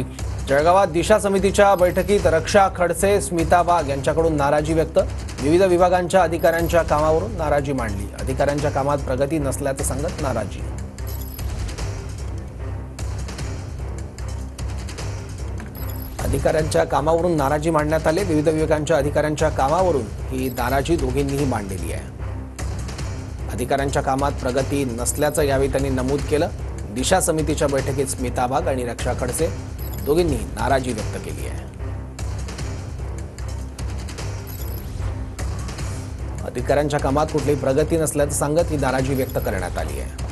जळगावात दिशा समितीच्या बैठकीत रक्षा खडसे, स्मिता वाघ यांच्याकडून नाराजी व्यक्त। विविध विभागांच्या अधिकाऱ्यांच्या कामावरून नाराजी मांडली। अधिकाऱ्यांच्या कामात प्रगती नसल्याचं सांगत नाराजी। अधिकाऱ्यांच्या कामावरून नाराजी मांडण्यात आली। विविध विभागांच्या अधिकाऱ्यांच्या कामावरून ही नाराजी दोघींनीही मांडलेली आहे। अधिकाऱ्यांच्या कामात प्रगती नसल्याचं यावेळी त्यांनी नमूद केलं। दिशा समितीच्या बैठकीत स्मिता वाघ आणि रक्षा खडसे दोघींनी नाराजी व्यक्त केली आहे। अधिकाऱ्यांच्या कामात कुठलीही प्रगती नसल्याचं सांगत ही नाराजी व्यक्त करण्यात आली आहे।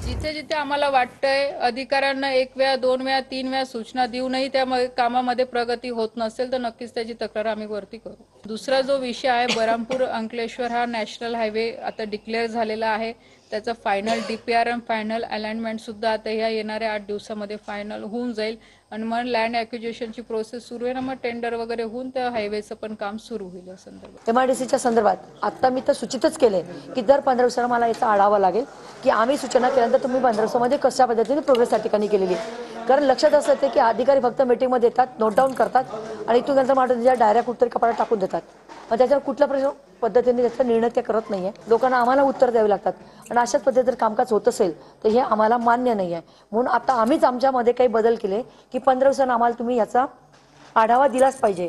जिथे जिथे आम्हाला वाटतंय अधिकाऱ्यांना एक वेळा, दोन वेळा, तीन वेळा सूचना देऊनही त्या कामामध्ये प्रगती होत नसेल तर नक्कीच त्याची तक्रार आम्ही वरती करू। दुसरा जो विषय आहे, बरामपूर अंकलेश्वर हा नॅशनल हायवे आता डिक्लेअर झालेला आहे। त्याचा फायनल डीपीआर आणि फायनल अलाइनमेंट सुद्धा आता ह्या येणाऱ्या 8 दिवसामध्ये फायनल होऊन जाईल आणि मग लँड ॲक्विजिशनची प्रोसेस सुरू आहे ना, मग टेंडर वगैरे होऊन त्या हायवेचं पण काम सुरू होईल। या संदर्भात एमआयडीसीच्या संदर्भात आता मी तर सूचितच केले की दर 15 दिवसांना मला याचा आढावा लागेल की आम्ही सूचना केल्यानंतर तुम्ही 15 दिवसामध्ये कशा पद्धतीने प्रोग्रेस त्या ठिकाणी केलेली आहे। कारण लक्षात असं येते की अधिकारी फक्त मीटिंगमध्ये येतात, नोट डाऊन करतात आणि इथून नंतर मात्र त्याच्या डायरेक्ट उत्तर कपाटात टाकून देतात। मग त्याच्यावर कुठल्या पद्धतीने त्याचा निर्णय ते करत नाहीये। लोकांना आम्हाला उत्तर द्यावे लागतात आणि अशाच पद्धतीने जर कामकाज होत असेल तर हे आम्हाला मान्य नाही आहे। म्हणून आता आम्हीच आमच्यामध्ये काही बदल केले की 15 दिवसांना आम्हाला तुम्ही याचा आढावा दिलाच पाहिजे।